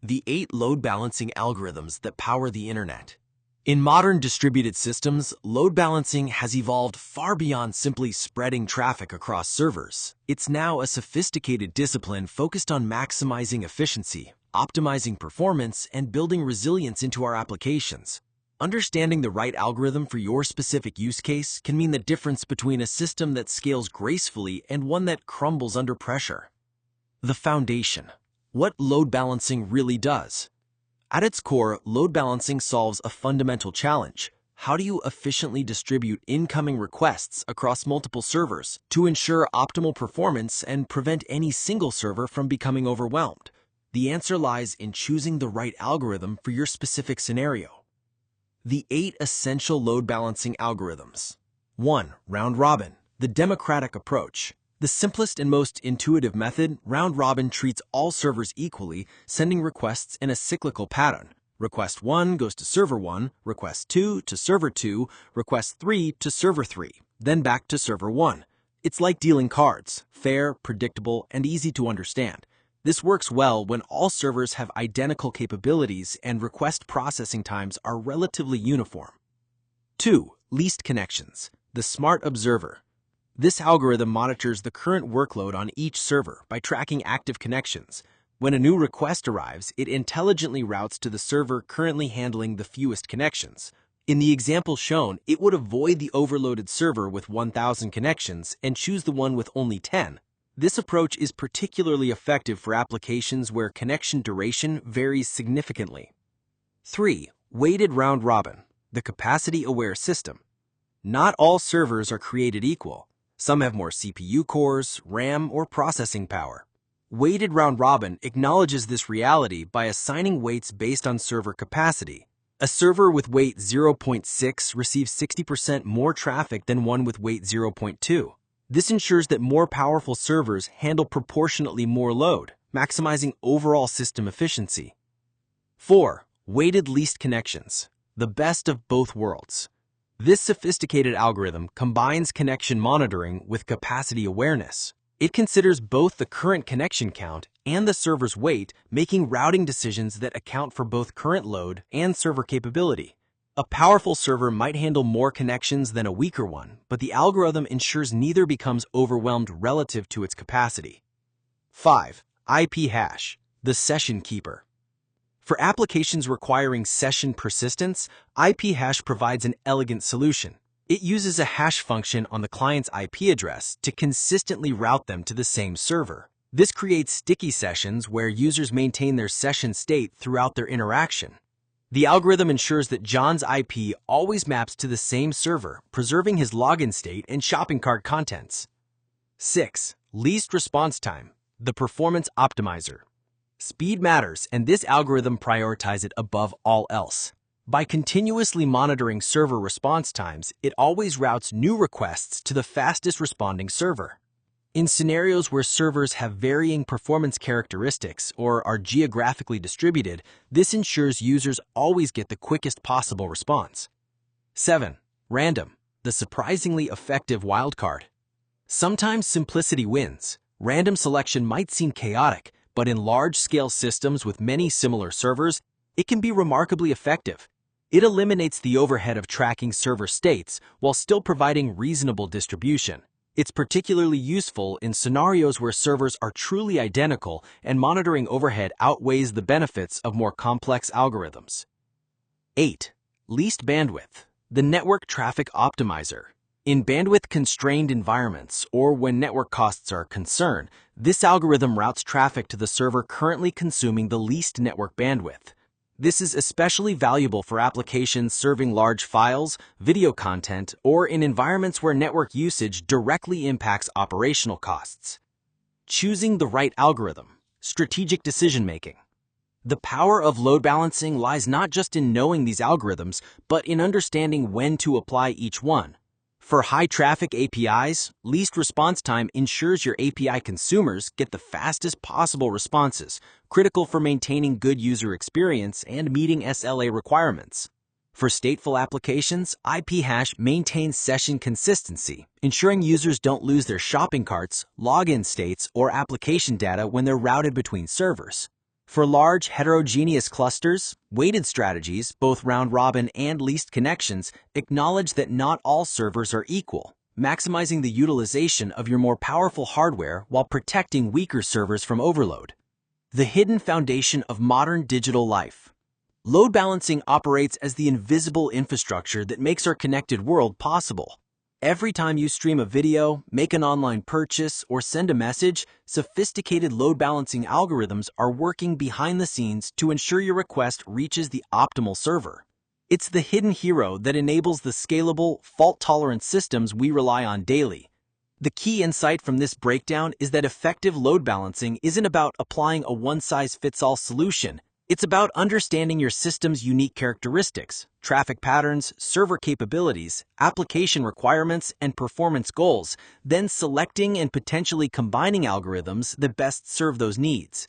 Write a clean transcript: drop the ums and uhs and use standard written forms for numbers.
The 8 load balancing algorithms that power the internet. In modern distributed systems, load balancing has evolved far beyond simply spreading traffic across servers. It's now a sophisticated discipline focused on maximizing efficiency, optimizing performance, and building resilience into our applications. Understanding the right algorithm for your specific use case can mean the difference between a system that scales gracefully and one that crumbles under pressure. The foundation. What load balancing really does. At its core, load balancing solves a fundamental challenge. How do you efficiently distribute incoming requests across multiple servers to ensure optimal performance and prevent any single server from becoming overwhelmed? The answer lies in choosing the right algorithm for your specific scenario. The 8 essential load balancing algorithms. 1. Round robin, the democratic approach. The simplest and most intuitive method, round robin treats all servers equally, sending requests in a cyclical pattern. Request 1 goes to server 1, request 2 to server 2, request 3 to server 3, then back to server 1. It's like dealing cards, fair, predictable, and easy to understand. This works well when all servers have identical capabilities and request processing times are relatively uniform. 2. Least connections, the smart observer. This algorithm monitors the current workload on each server by tracking active connections. When a new request arrives, it intelligently routes to the server currently handling the fewest connections. In the example shown, it would avoid the overloaded server with 1,000 connections and choose the one with only 10. This approach is particularly effective for applications where connection duration varies significantly. 3. Weighted round robin, the capacity-aware system. Not all servers are created equal. Some have more CPU cores, RAM, or processing power. Weighted round robin acknowledges this reality by assigning weights based on server capacity. A server with weight 0.6 receives 60% more traffic than one with weight 0.2. This ensures that more powerful servers handle proportionately more load, maximizing overall system efficiency. 4. Weighted least connections, the best of both worlds. This sophisticated algorithm combines connection monitoring with capacity awareness. It considers both the current connection count and the server's weight, making routing decisions that account for both current load and server capability. A powerful server might handle more connections than a weaker one, but the algorithm ensures neither becomes overwhelmed relative to its capacity. 5. IP hash, the session keeper. For applications requiring session persistence, IP hash provides an elegant solution. It uses a hash function on the client's IP address to consistently route them to the same server. This creates sticky sessions where users maintain their session state throughout their interaction. The algorithm ensures that John's IP always maps to the same server, preserving his login state and shopping cart contents. 6. Least response time, the performance optimizer. Speed matters, and this algorithm prioritizes it above all else. By continuously monitoring server response times, it always routes new requests to the fastest responding server. In scenarios where servers have varying performance characteristics or are geographically distributed, this ensures users always get the quickest possible response. 7. Random, the surprisingly effective wildcard. Sometimes simplicity wins. Random selection might seem chaotic, but in large-scale systems with many similar servers, it can be remarkably effective. It eliminates the overhead of tracking server states while still providing reasonable distribution. It's particularly useful in scenarios where servers are truly identical and monitoring overhead outweighs the benefits of more complex algorithms. 8. Least bandwidth, the network traffic optimizer. In bandwidth-constrained environments, or when network costs are a concern, this algorithm routes traffic to the server currently consuming the least network bandwidth. This is especially valuable for applications serving large files, video content, or in environments where network usage directly impacts operational costs. Choosing the right algorithm, strategic decision-making. The power of load balancing lies not just in knowing these algorithms, but in understanding when to apply each one. For high-traffic APIs, least response time ensures your API consumers get the fastest possible responses, critical for maintaining good user experience and meeting SLA requirements. For stateful applications, IP hash maintains session consistency, ensuring users don't lose their shopping carts, login states, or application data when they're routed between servers. For large, heterogeneous clusters, weighted strategies, both round-robin and least connections, acknowledge that not all servers are equal, maximizing the utilization of your more powerful hardware while protecting weaker servers from overload. The hidden foundation of modern digital life. Load balancing operates as the invisible infrastructure that makes our connected world possible. Every time you stream a video, make an online purchase, or send a message, sophisticated load balancing algorithms are working behind the scenes to ensure your request reaches the optimal server. It's the hidden hero that enables the scalable, fault-tolerant systems we rely on daily. The key insight from this breakdown is that effective load balancing isn't about applying a one-size-fits-all solution. It's about understanding your system's unique characteristics, traffic patterns, server capabilities, application requirements, and performance goals, then selecting and potentially combining algorithms that best serve those needs.